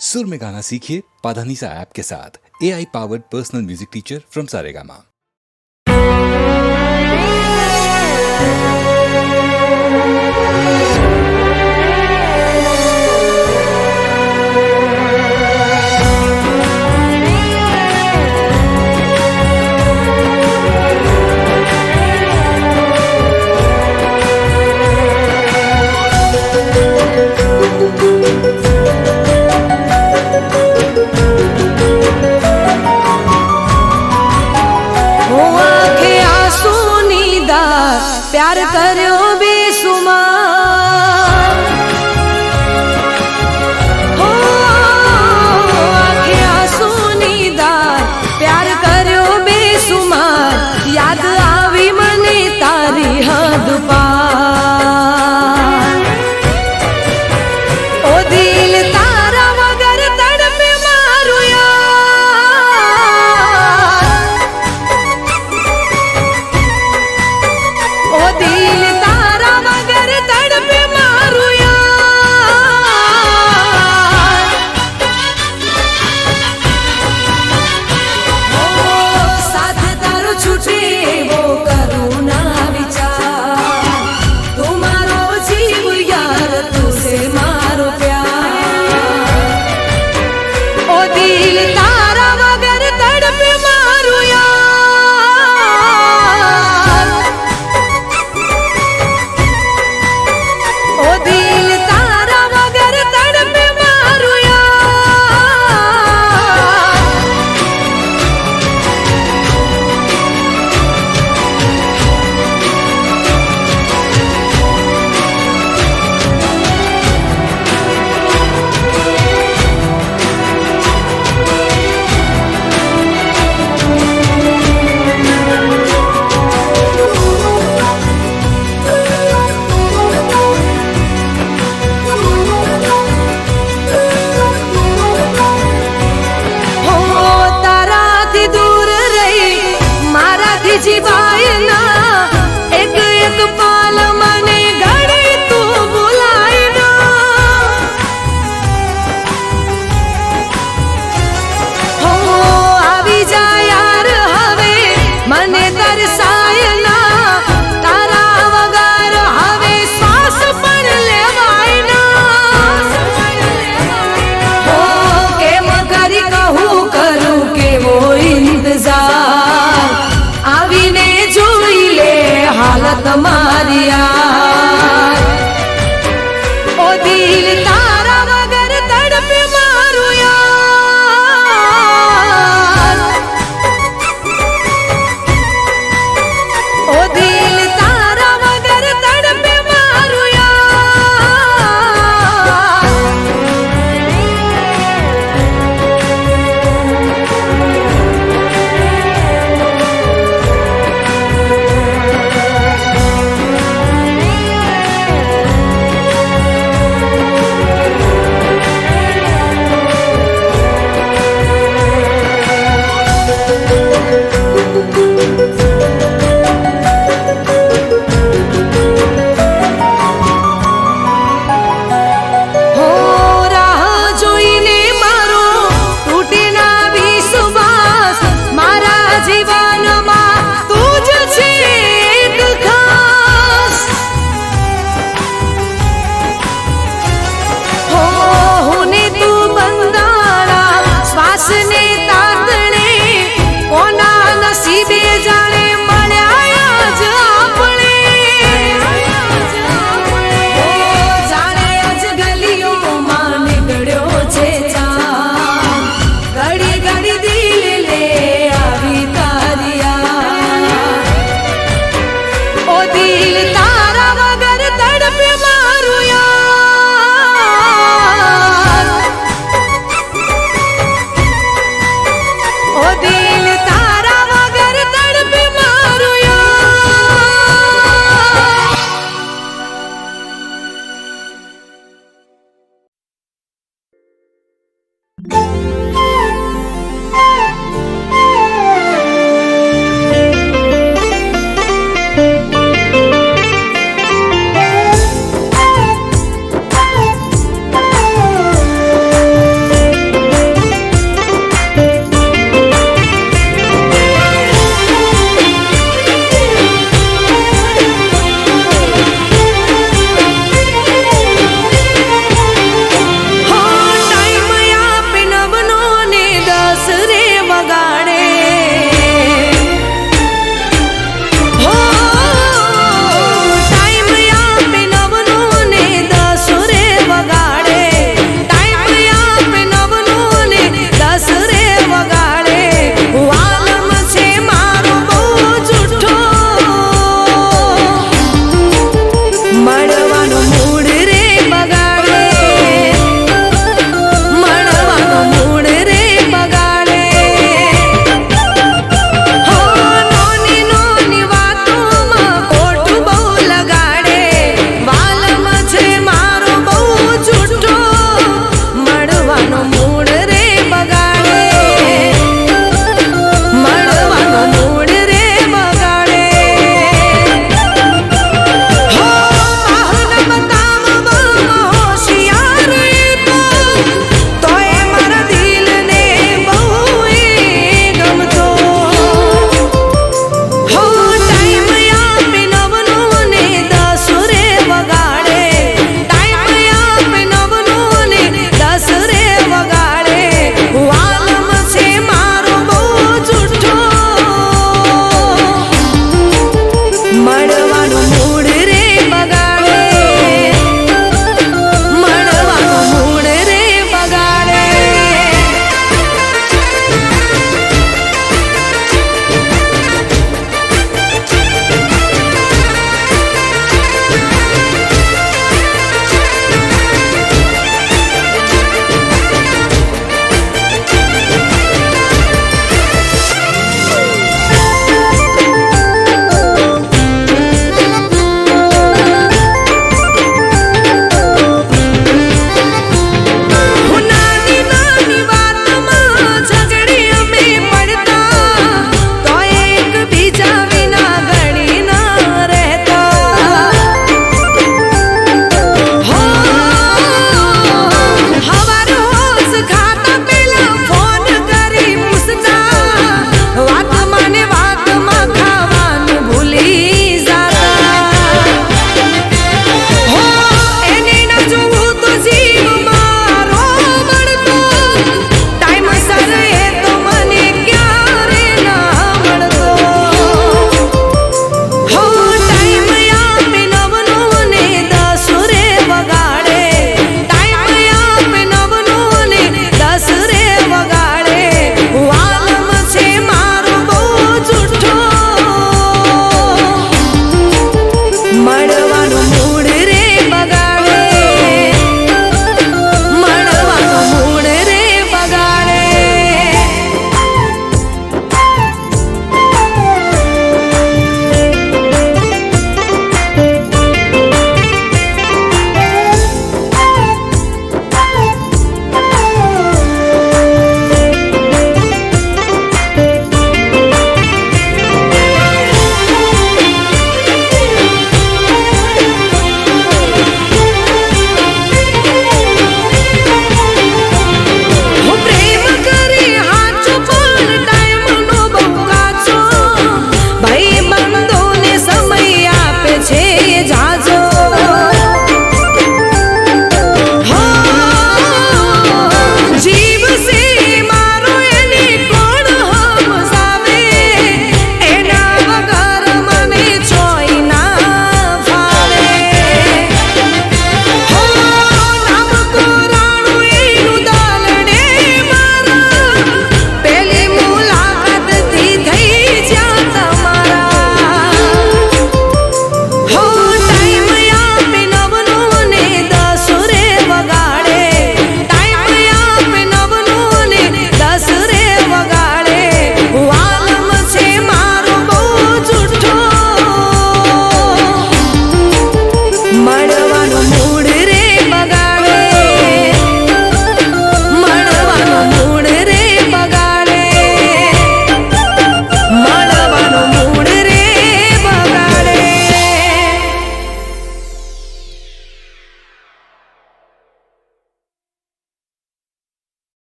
सुर में गाना सीखिए पाधानीसा ऐप के साथ। AI powered personal music teacher from Saregama.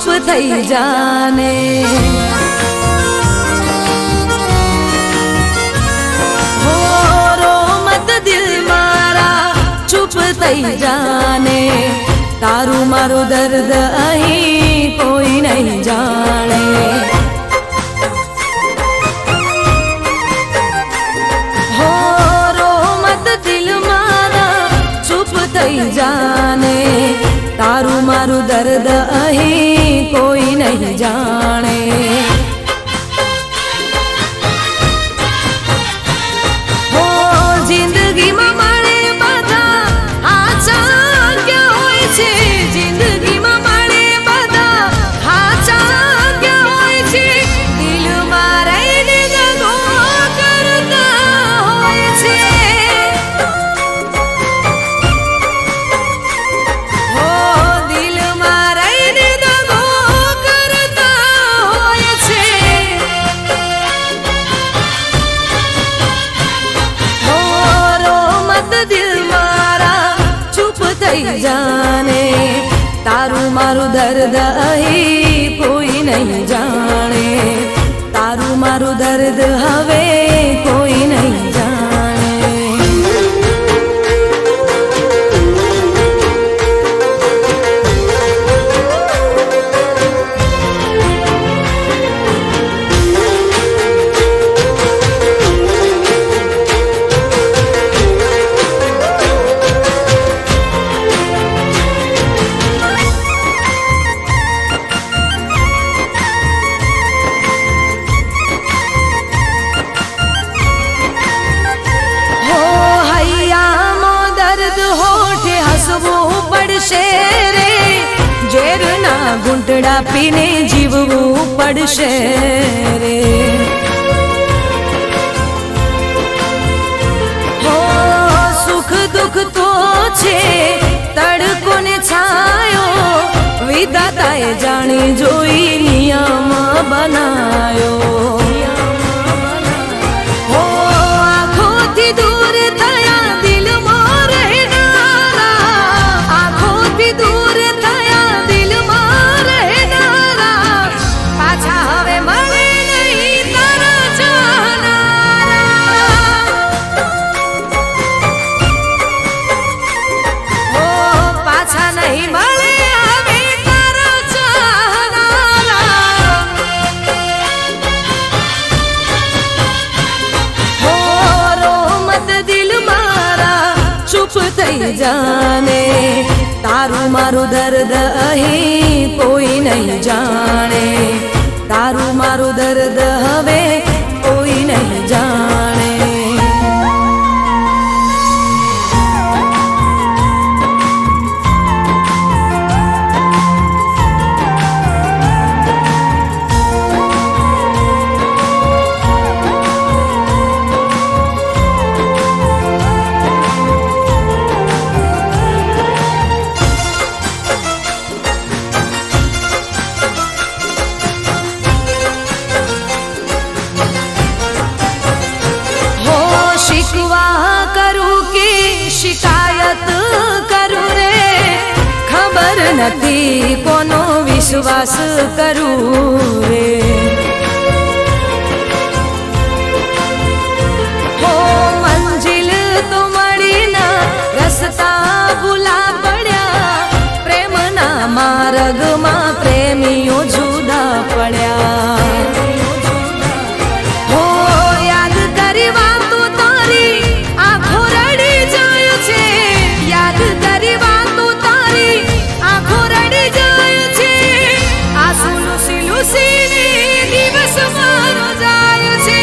ચૂપ થઈ જાને. હો રો મત દિલ મારા ચૂપ થઈ જાને. તારું મારું દર્દ અહીં કોઈ નહીં જાણે. હો રો મત દિલ મારા ચૂપ થઈ જાને. તારું મારું દર્દ અહીં કોઈ નહીં જાણે. હો જિંદગીમાં મળે બધા હાચા ક્યાં હોય છે. જિંદગીમાં મળે બધા હાચા ક્યાં હોય છે. દિલમાં રહીને દગો કરતા હોય છે. હો દિલમાં રહીને દગો કરતા હોય છે. હો રો મત દિલ મારા ચૂપ થઈ જાને. તારું મારું દર્દ અહીં કોઈ નહીં જાણે. તારું મારું દર્દ હવે કોઈ નહીં જાણે. હો હૈયામાં દર્દ હોઠે હસવું પડશે રે. ઝેરના ઘૂંટડા પીને જીવવું પડશે રે. હો સુખ દુઃખ તો છે તડકો ને છાયો. વિધાતાએ જાણી જોઈ નિયમ બનાયો. હો આંખોથી દૂર થયા દિલમાં રહેનારા. આંખોથી દૂર થયા દિલમાં રહેનારા. પાછા હવે મળે નહીં તારા ચાહનારા. હો પાછા નહીં મળે હવે તારા ચાહનારા. હો રો મત દિલ મારા ચૂપ થઈ જાને. તારું મારું દર્દ અહીં કોઈ નહીં જાણે. તારું મારું દર્દ હવે કોઈ નહીં જાણે. હો શિકવા કરું કે શિકાયત કરું રે. ખબર નથી કોનો વિશ્વાસ કરું રે. હો મંજિલ તો મળી ના રસ્તા ભૂલા પડ્યા. પ્રેમના માર્ગમાં પ્રેમીઓ જુદા પડ્યા. હો યાદ કરી વાતો તારી આંખો રડી જાય છે. યાદ કરી વાતો તારી આંખો રડી જાય છે. આંસુ લૂસી લૂસીને દિવસ મારો જાય છે.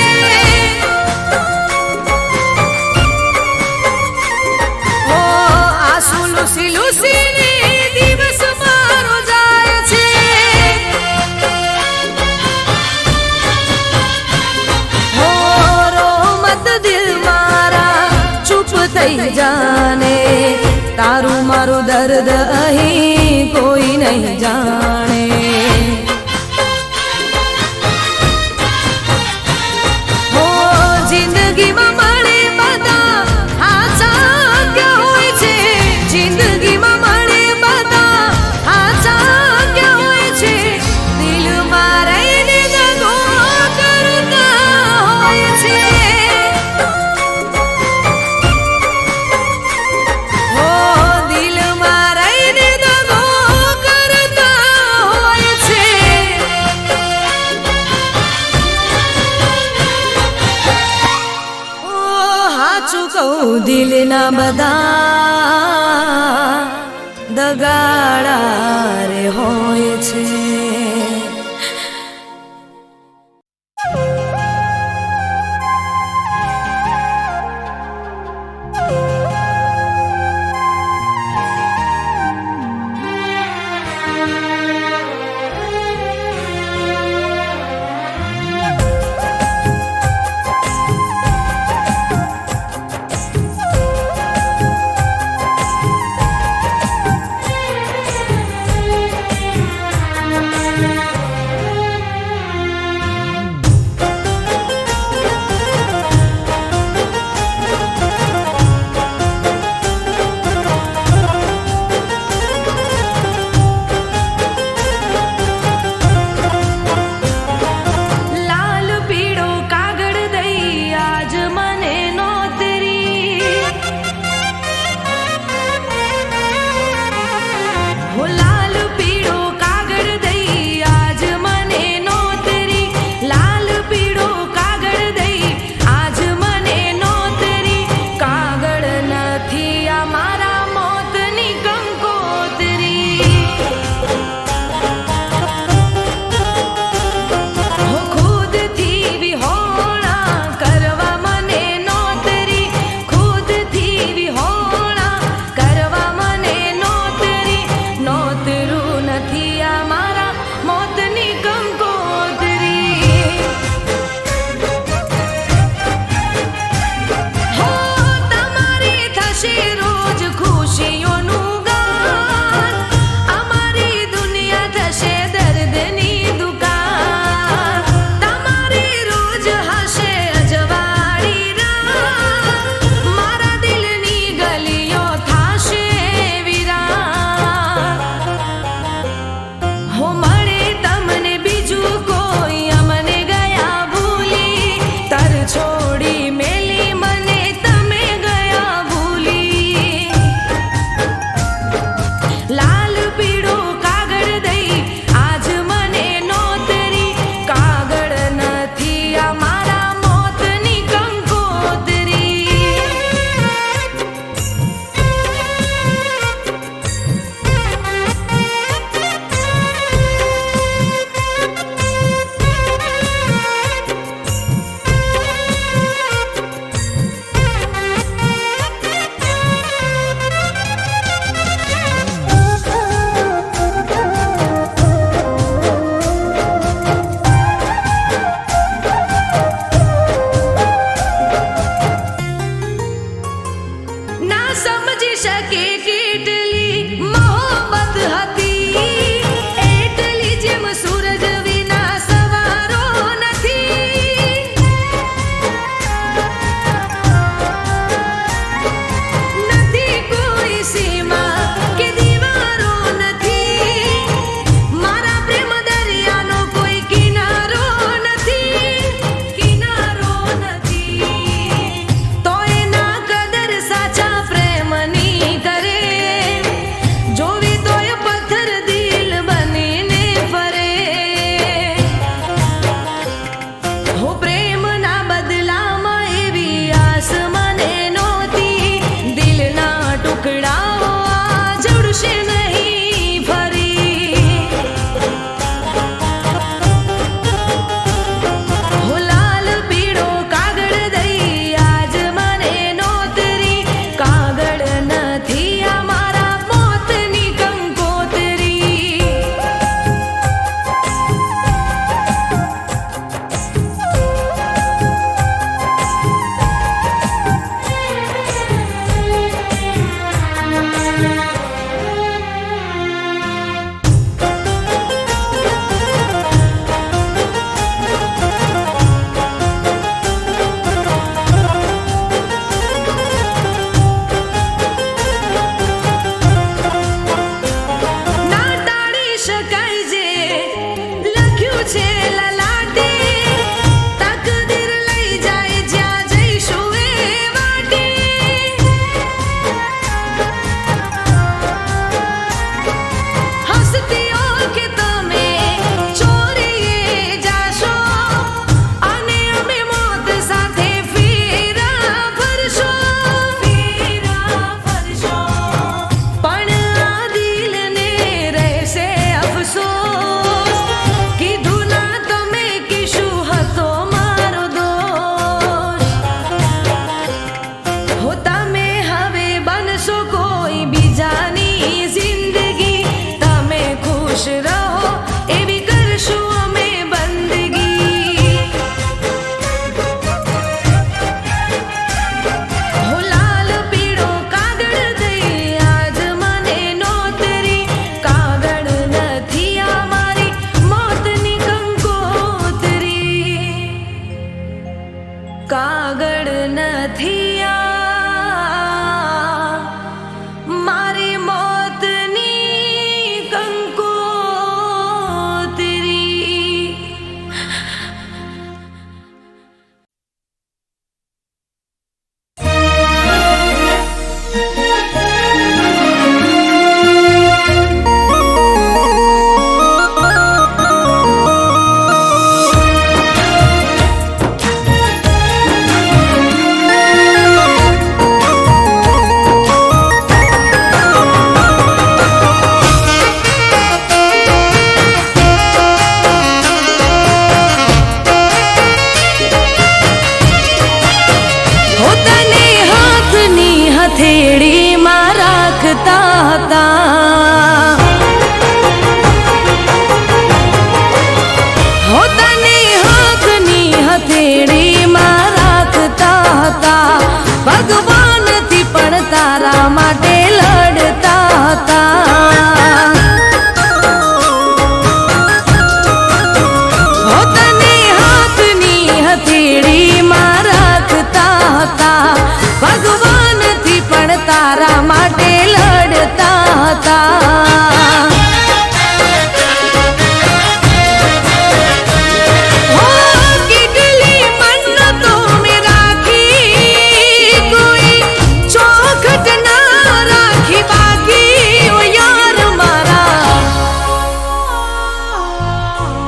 હો આંસુ લૂસી લૂસીને દિવસ મારો જાય છે. હો રો મત દિલ મારા ચૂપ થઈ જાને. તારું મારું દર્દ અહીં કોઈ નહીં જાણે. હો જિંદગીમાં મળે બધા હાચા ક્યાં હોય છે. જિંદગીમાં મળે બધા હાચા ક્યાં હોય છે. ઢગાળા રે હોય છે.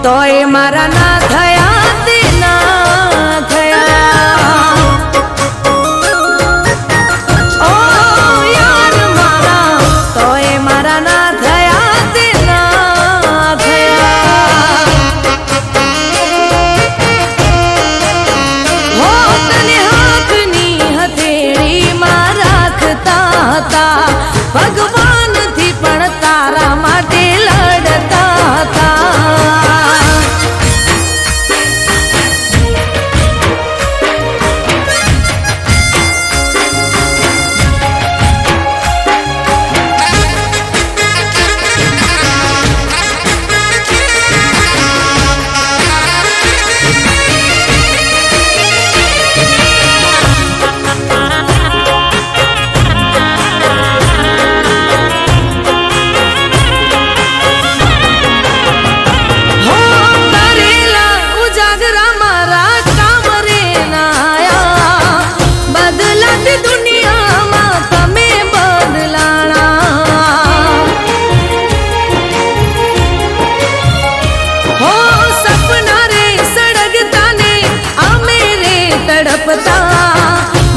તોય મારા ના થયા તે ના થયા ઓ યાર મારા તોય મારા ના થયા તે ના થયા હો તને હાથની હથેળી માં રાખતા હતા ભગવાનથી પણ તારા માટે લડતા હતા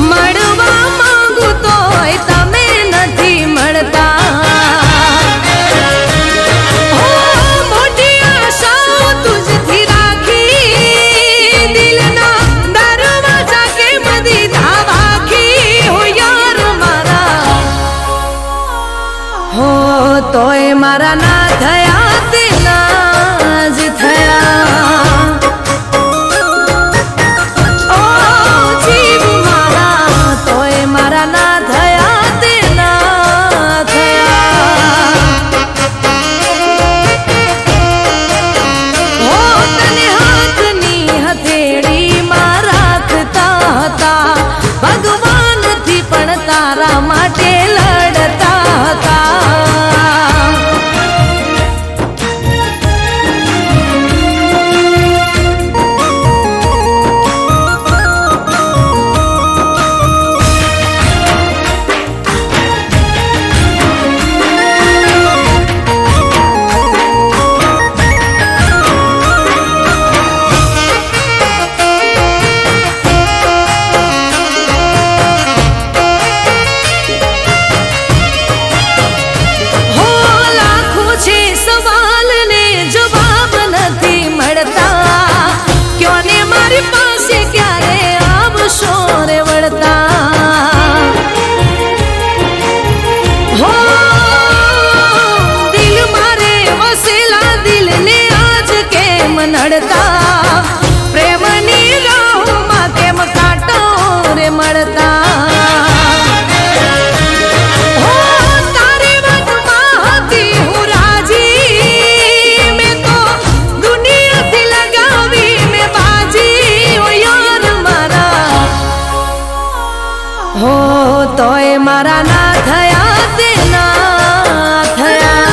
મળવા માંગુ તોય તમે નથી મળતા મોટી આશાઓ તુજથી રાખી દિલના દરવાજા કેમ દીધા વાખી હો યાર મારા હો તોય મારા ના થયા તે ના જ થયા ભગવાનથી પણ તારા માટે લડતા હતા નડતા પ્રેમની રાહમાં કેમ કાંટો રે મળતા તારી વાતમાં હતી હું રાજી મેં તો દુનિયાથી લગાવી મેં બાજી ઓ યાર મારા હો તોય મારા ના થયા તે ના થયા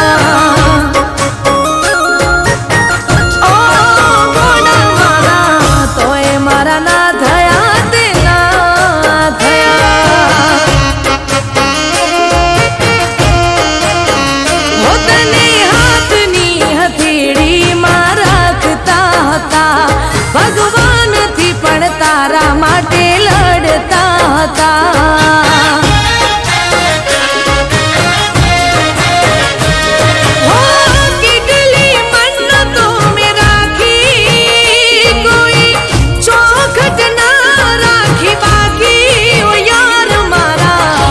ભગવાનથી પણ તારા માટે લડતા હતા કેટલી મન્નતો મેં રાખી કોઈ ચોખટ ના રાખી બાકી ઓ યાર મારા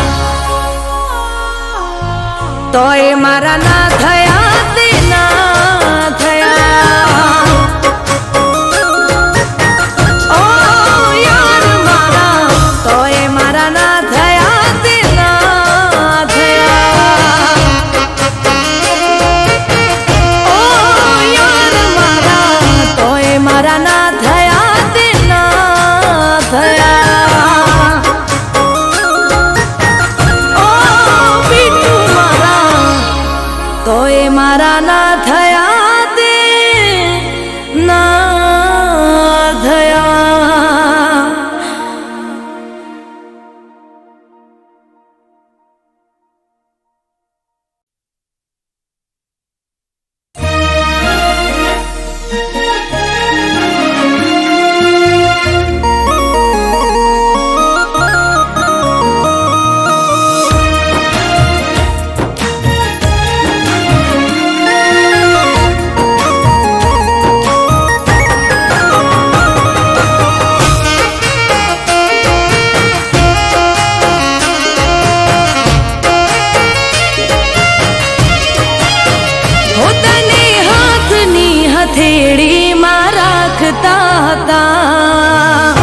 તોય મારા ના થયા તે ના થયા મારા ના થયા તે ના થયા હથેળીમાં રાખતા હતા.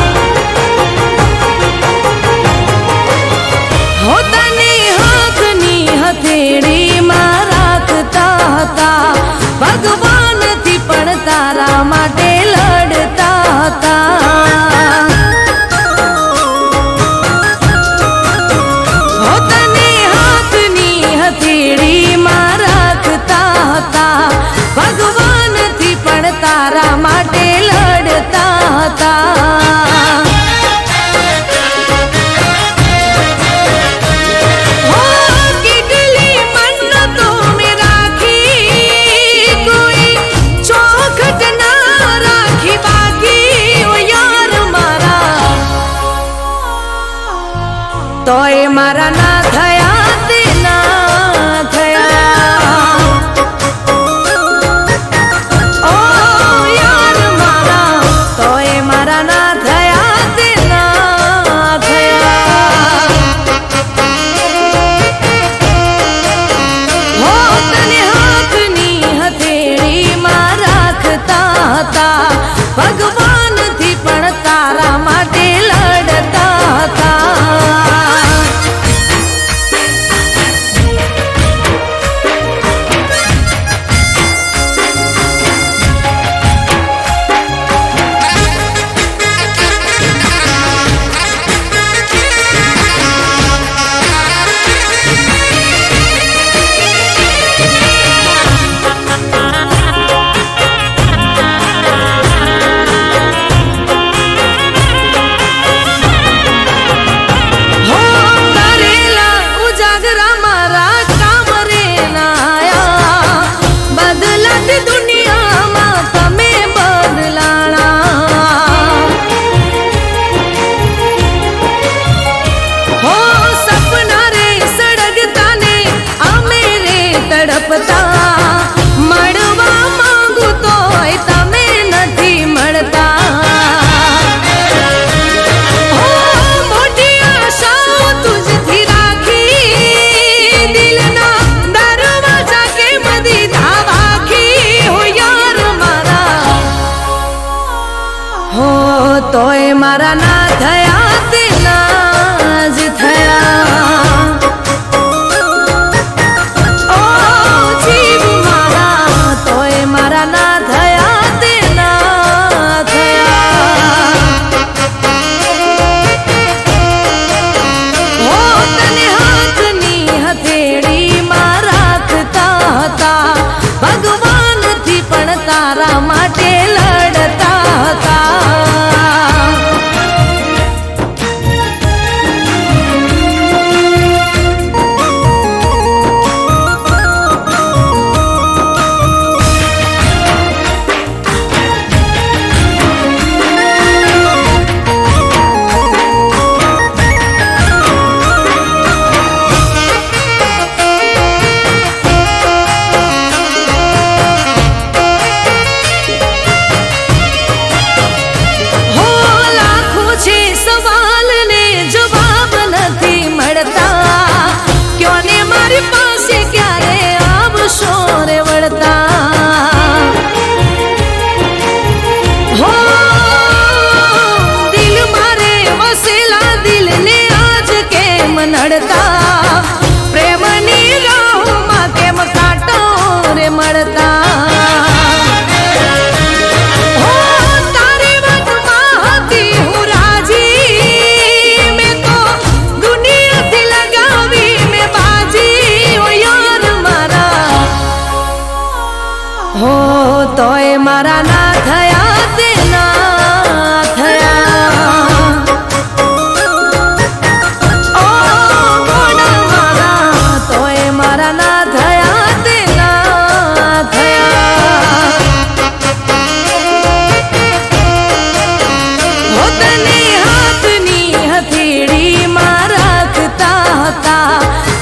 હો તને હાથની હથેળીમાં રાખતા હતા. ભગવાનથી પણ તારા માટે લડતા હતા. હો તને હાથની હથેળીમાં રાખતા હતા. ભગવાનથી પણ તારા માટે લડતા હતા. હો કેટલી મન્નતો મેં રાખી, કોઈ ચોખટ ના રાખી બાકી. ઓ યાર મારા, તોય મારા ના થયા તે ના થયા. ઓ યાર મારા, તોય મારા ના થયા તે ના થયા. હો તને હાથની હથેળીમાં રાખતા હતા. ભગવાનથી પણ તારા માટે લડતા હતા. હો કરેલા ઉજાગરા મારા કામ રે ના આયા. બદલાતી દુનિયામાં તમે બદલાણા. હો સપના રે સળગતા ને અમે રે તડપતા. મળવા માંગુ તોય તમે નથી મળતા. હો મોટી આશાઓ તુજથી રાખી, દિલના દરવાજા કેમ દીધા વાખી. હો યાર મારા, હો તોય મારા ના થયા તે ના જ થયા. ઓ જીવ મારા, તોય મારા ના થયા તે ના થયા. હો તને હાથની હથેળીમાં રાખતા હતા. ભગવાનથી પણ તારા માટે લડતા હતા. હો લાખો છે સવાલ ને જવાબ નથી મળતા. ક્યો ને મારી પાસે ક્યારે આવશો રે વળતા. હો દિલ મારે વસેલા દિલને આજ કેમ નડતા. પ્રેમની રાહોમાં કેમ કાંટો રે મળતા. હો તારી વાતમાં હતી હું રાજી, મેં તો દુનિયાથી લગાવી મેં બાજી. ઓ યાર મારા, હો તોય મારા ના થયા તે ના થયા. ઓ ગોડા મારા, તોય મારા ના થયા તે ના થયા. હો તને હાથની હથેળીમાં રાખતા હતા.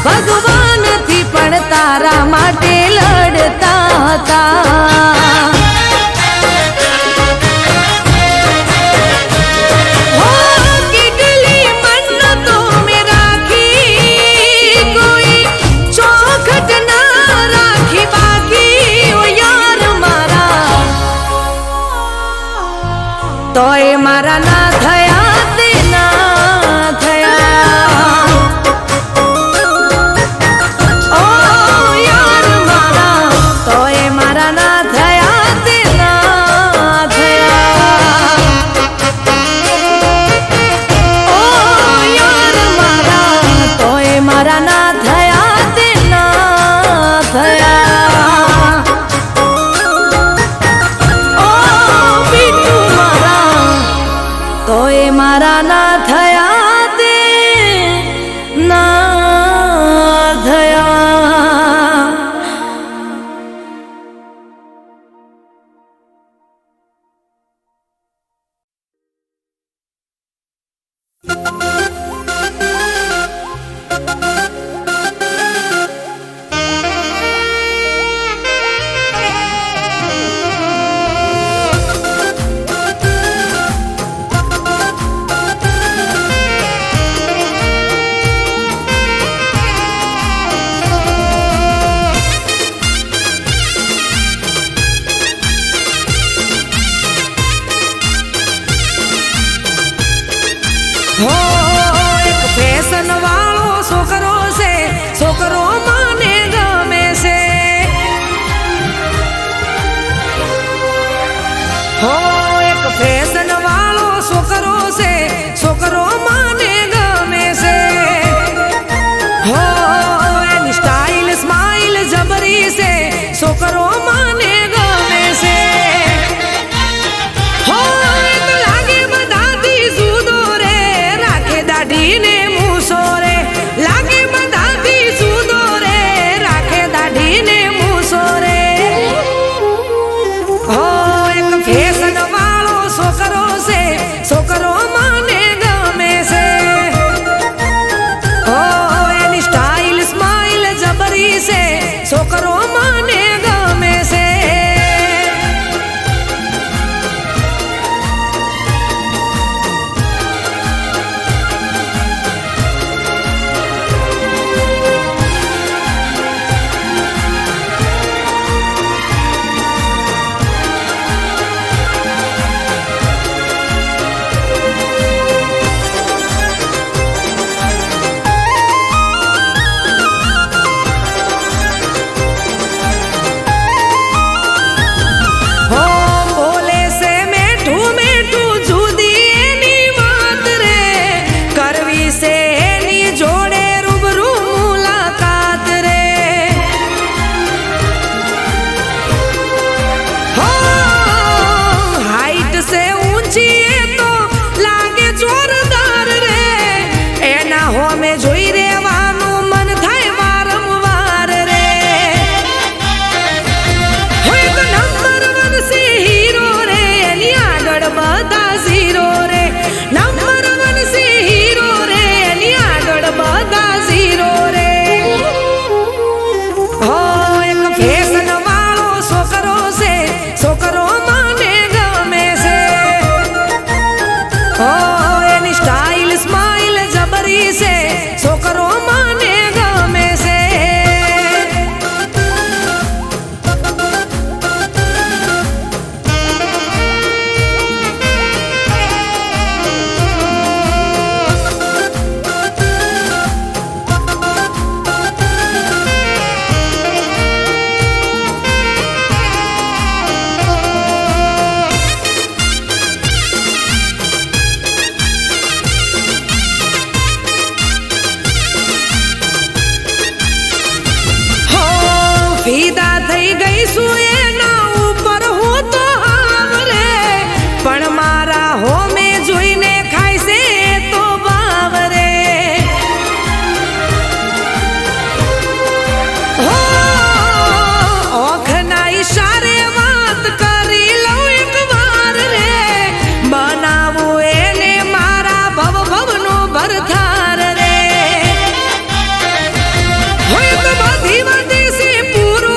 ભગવાનથી પણ તારા માટે લડતા હતા. હો કેટલી મન્નતો મેં રાખી, કોઈ ચોખટ ના રાખી બાકી. ઓ યાર મારા, મારા ના થયા તે ના થયા ઓ યાર મારા તોય મારા ના થયા તે ના થયા ઓ યાર મારા તોય મારા ના થયા તે ના થયા ઓ બીટુ મારા તોય મારા ના થયા તે ના થયા હો એક ફેશન વાળો છોકરો છે છોકરો મને ગમે છે હો એક ફેશન વાળો છોકરો છે છોકરો મને ગમે છે હો એની સ્ટાઇલ સ્માઇલ જબરી છે છોકરો મને ગમે છે હો એક લાગે બધાથી જુદો રે રાખે દાઢીને મૂસો રે લાગે બધાથી જુદો રે રાખે દાઢીને મૂસો રે હો એક ફેશન વાળો છોકરો છે છોકરો મને ગમે છે હો એની સ્ટાઇલ સ્માઇલ જબરી છે છોકરો મને ગમે છે હો બોલે છે મેઠું મેઠું જુદી એની વાત રે કરવી છે એની જોડે રૂબરૂ મુલાકાત રે હો હાઈટ છે ઊંચી એ તો લાગે જોરદાર રે એના હોમે જોઈ રેવાનું મન થાય વારંવાર રે હોય તો નંબર વન છે હીરો રે એની આગળ બધા ઝીરો રે નંબર વન છે હીરો રે એની આગળ બધા ઝીરો રે હો એક ફેશન વાળો છોકરો છે છોકરો મને ગમે છે હો એની સ્ટાઇલ સ્માઇલ જબરી છે છોકરો મને ગમે છે હો ફીદા થઈ ગઈ છું એના ઉપર હું તો હાવ રે પણ મારા હોમે જોઈને ખાય છે એ તો ભાવ રે હો ઓખના ઈશારે વાત કરી લઉં એક વાર રે બનાવું એને મારા ભવ ભવનો ભરથાર રે હોય તો બધી વાતે છે પૂરો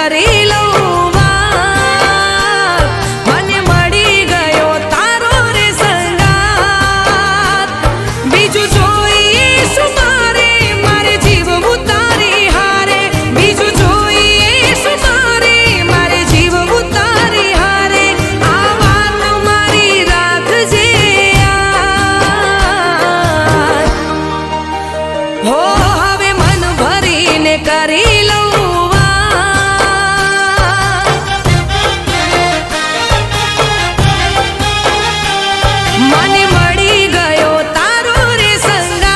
કરી લઉં વાત. મને મળી ગયો તારો રે સંગાત. બીજું જોઈએ શું મારે, મારે જીવવું તારી હારે. બીજું જોઈએ શું મારે, મારે જીવવું તારી હારે. આ વાત મારી રાખજે યાદ. હો હવે મન ભરીને કરી લઉં વાત. મને મળી ગયો તારો રે સંગાત.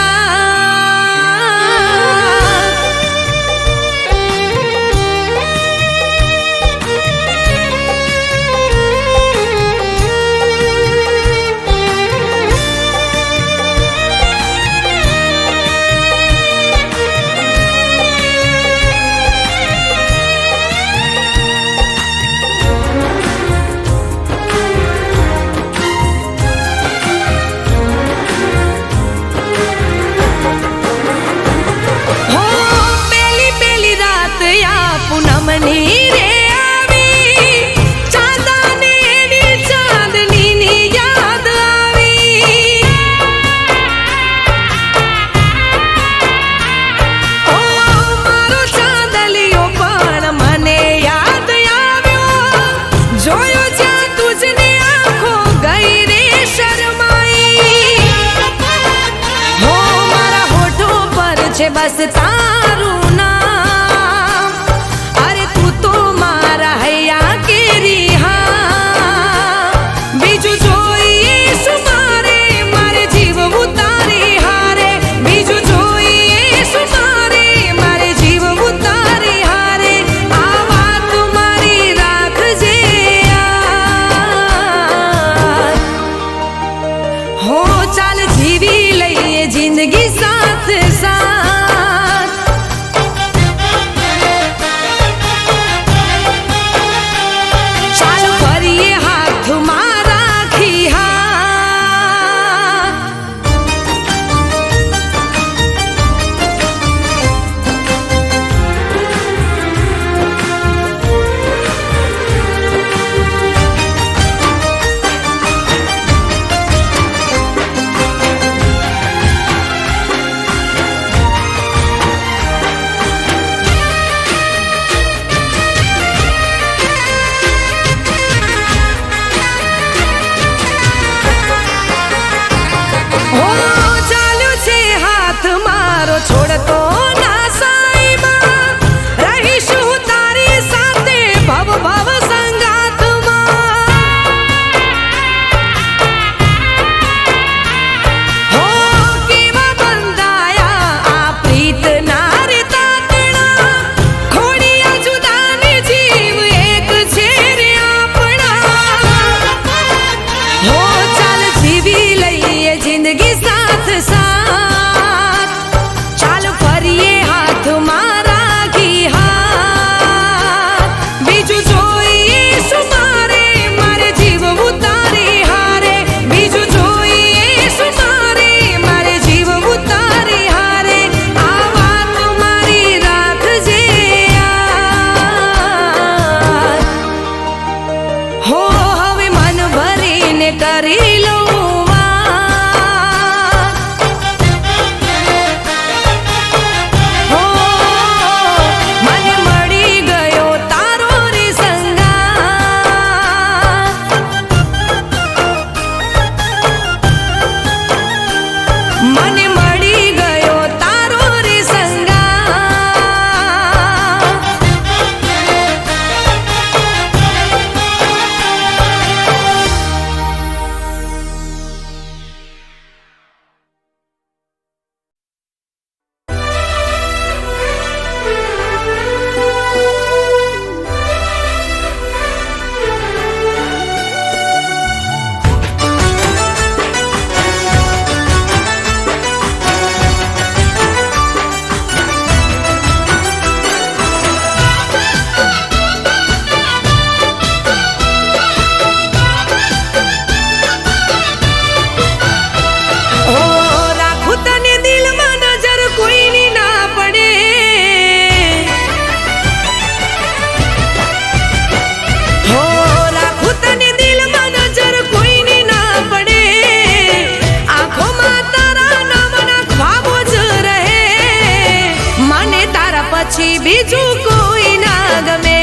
પછી બીજું કોઈ ના ગમે.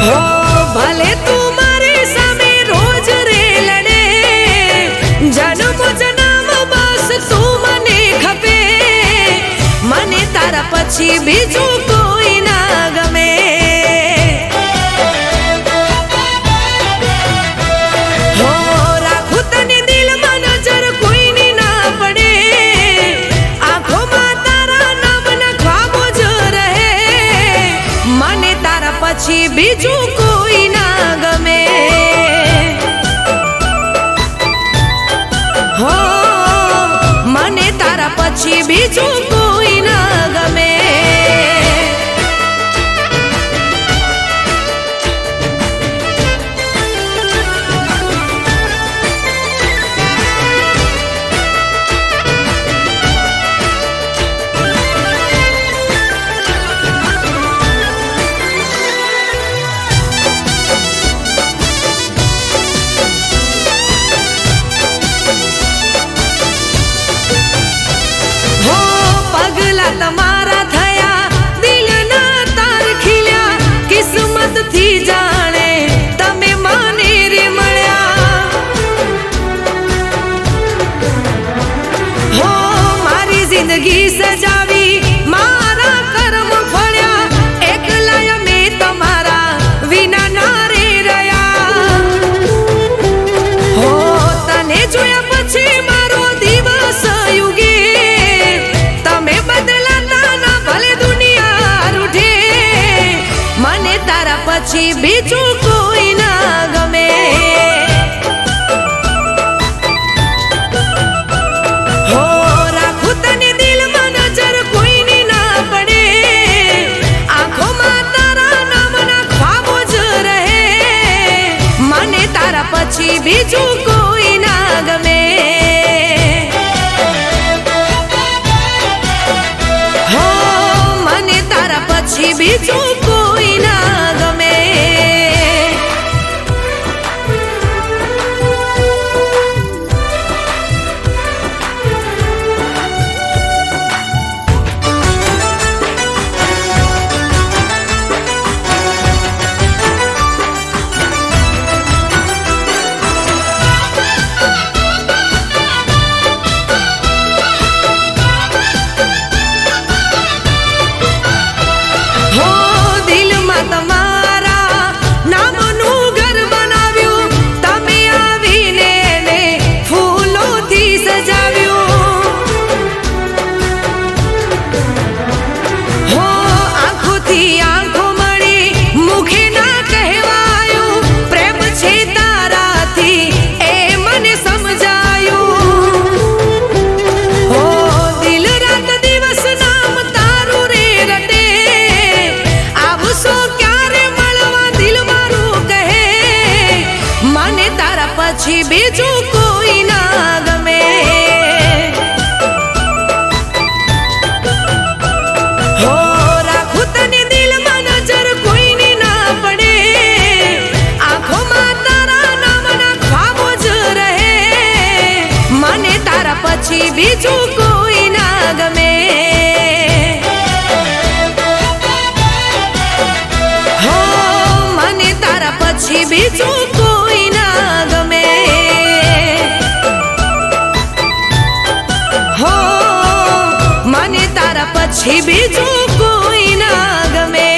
હો ભલે તું મારી સામે રોજ રે લડે, જન્મ જન્મ બસ તું મને ખપે, મને તારા પછી બીજું કોઈ ના ગમે. હો રાખું તને દિલમાં નજર કોઈની ના પડે, આંખોમાં તારા નામના ખ્વાબો જ રહે, મને તારા પછી બીજું કોઈ ના ગમે. હો મને તારા પછી બીજું કોઈ ના ગમે. હો પગલા તમારા થયા, દિલના તાર ખીલ્યા, કિસ્મતથી જાણે તમે મને રે મળ્યા. હો મારી જિંદગી સજાવી, મારા કર્મ ફળ્યા, એકલા મેં તમારા વિના ના રે રહ્યા. હો તને જોયા પછી મારો દિવસ યુગે, તમે બદલાતા ના ભલે દુનિયા રૂઠે, મને તારા પછી બીજું કોઈ ના ગમે. હો રાખું તને દિલમાં નજર કોઈની ના પડે, આંખોમાં તારા નામના ખ્વાબો જ રહે, મને તારા પછી બીજું કોઈ ના ગમે. હો મને તારા પછી બીજું કોઈ ના ગમે. હો દિલમાં તમારા નામનું ઘર બનાવ્યું, તમે આવીને એને ફૂલોથી સજાવ્યું. હો આંખોથી આંખો મળી, મુખે ના કહેવાયું, પ્રેમ છે તારાથી એ મને સમજાયું. હો દિલ રાત દિવસ નામ તારું રે રટે, આવશો ક્યારે મળવા દિલ મારું કહે, મને તારા પછી બીજું કોઈ ના ગમે. હો રાખું તને દિલમાં નજર કોઈની ના પડે, આંખોમાં તારા નામના ખ્વાબો જ રહે, મને તારા પછી બીજું કોઈ ના ગમે. હો મને તારા પછી બીજું કોઈ ના ગમે. હો મને તારા પછી બીજું કોઈ ના ગમે.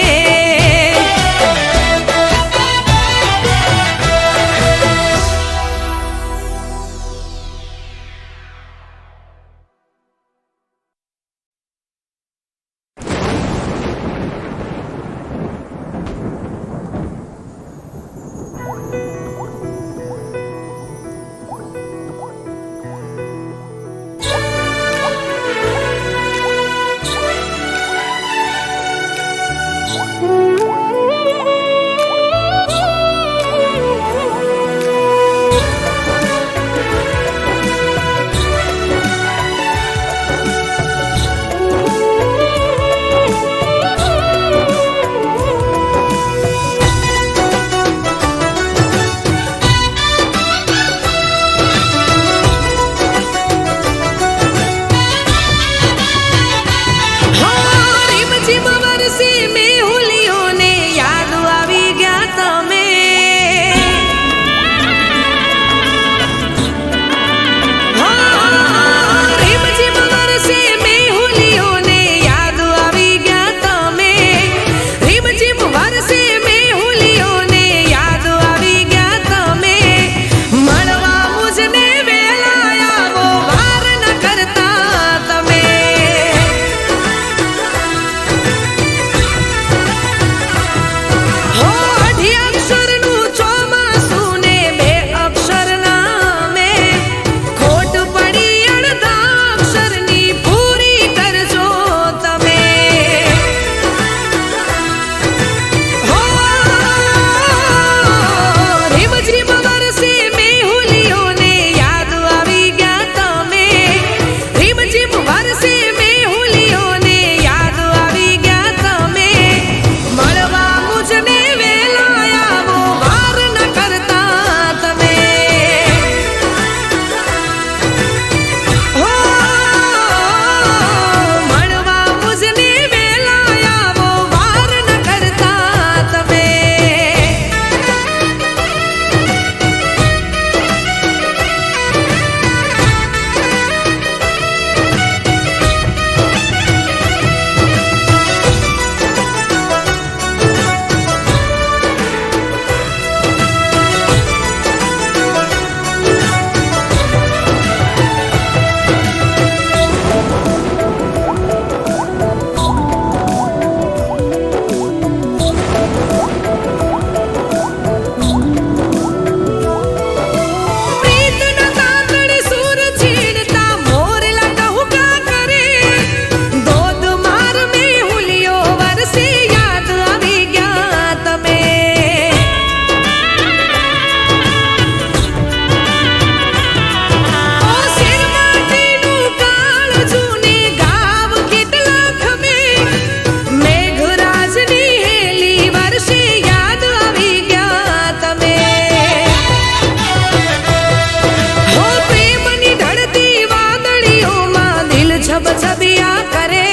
છબછબિયા કરે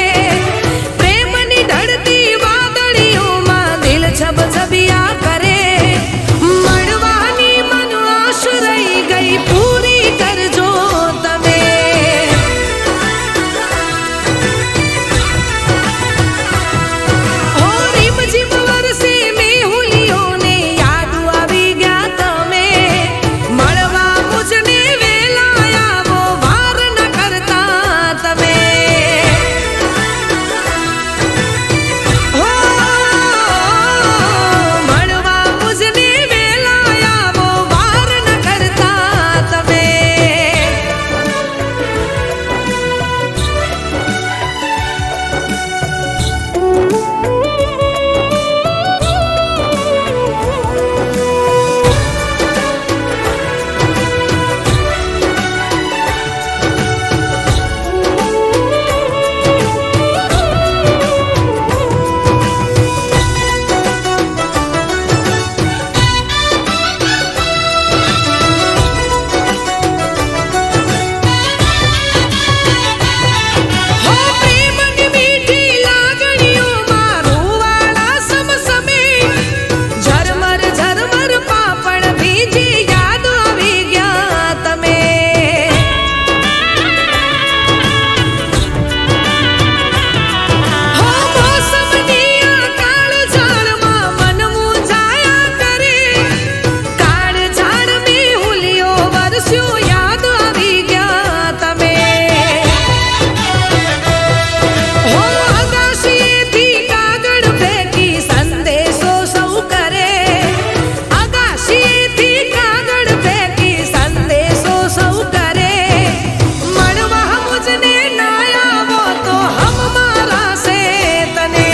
પ્રેમની ઢળતી વાદળીઓમાં દિલ છબછબિયા કરે મળવાની મન આશ રહી ગઈ પૂરી કરજો તમે હો રીમ ઝીમ વરસે મેહુલીઓને યાદ આવી ગયા તમે મળવા મુજને વેલા આવો વાર ન કરતા તમે હો મળવા મુજને વેલા આવો વાર ન કરતા તમે હો પ્રેમની મીઠી લાગણીઓમાં રૂવાડા સમસમે ઝરમર ઝરમર પાપણ ભીજી યાદ આવી ગયા તમે હો મોસમની આ કાળઝાળમાં મન મૂંઝાયા કરે કાળઝાળ મેહુલીઓ વરસ્યો યાદ આવી ગયા તમે હો આકાશીએથી કાગળ ફેંકી સંદેશો સૌ કરે આકાશીએથી કાગળ ફેંકી સંદેશો સૌ કરે મળવા મુજને ના આવો તો હમ મારા સે તને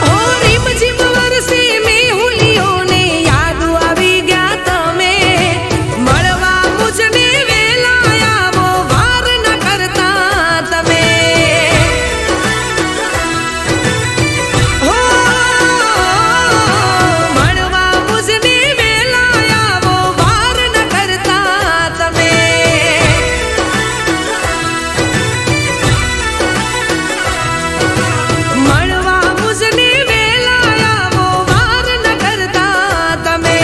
હો રીમ ઝીમ વરસે મેહુલીઓને યાદ આવી ગયા તમે મળવા મુજને વેલા આવો વાર ન કરતા તમે હો મળવા મુજને વેલા આવો વાર ન કરતા તમે મળવા મુજને વેલા આવો વાર ન કરતા તમે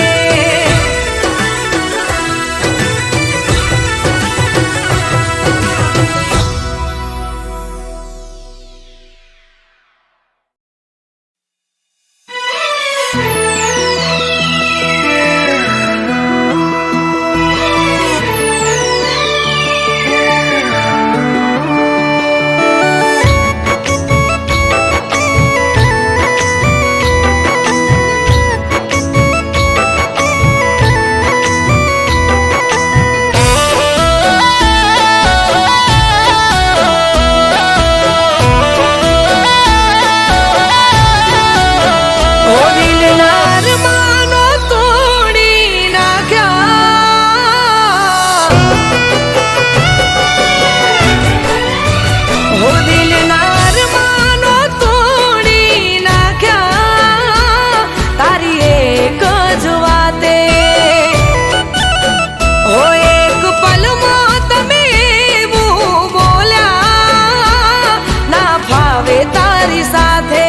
ઓ દિલના અરમાનો તોડી નાખ્યા ઓ દિલના અરમાનો તોડી નાખ્યા તારી એક જ વાતે ઓ એક પલમાં તમે એવું બોલ્યા ના ફાવે તારી સાથે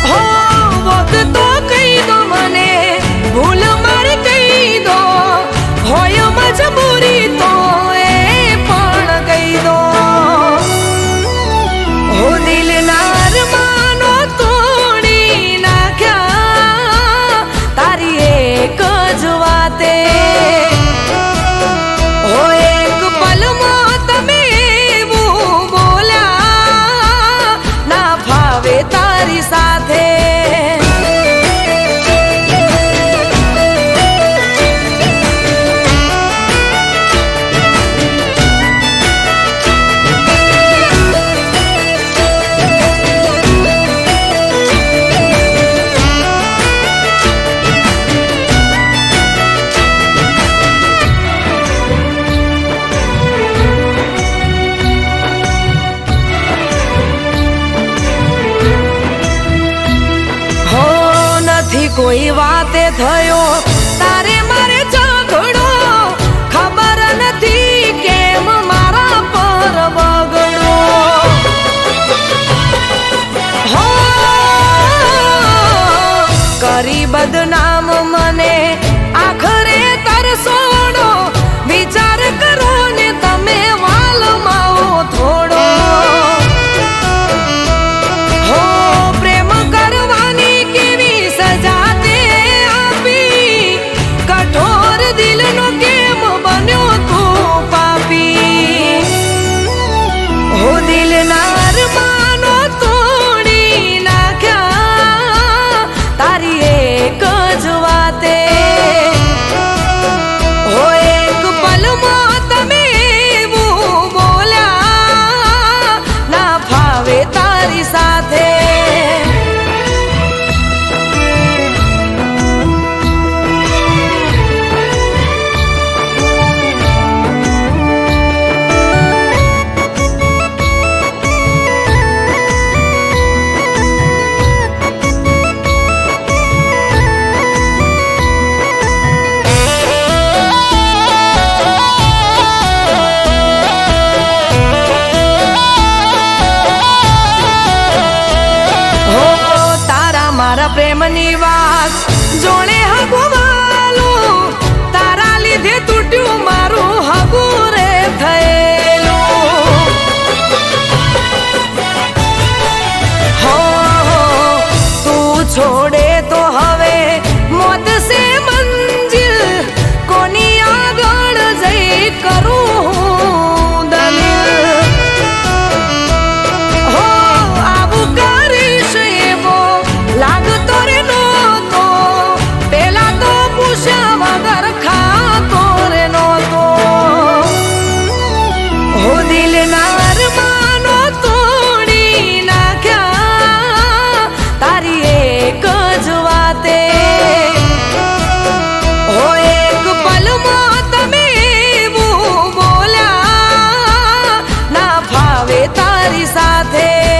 હો વખતો કહી દો મને ભૂલ મારી કહી દો હોય મજબૂરી તો એ પણ કહી દો હો દિલના અરમાનો તોડી નાખ્યા તારી એક જ વાતે હો એક પલમાં તમે એવું બોલ્યા ના ફાવે તારી સાથે કોઈ વાતે થયો તારે આવે તારી સાથે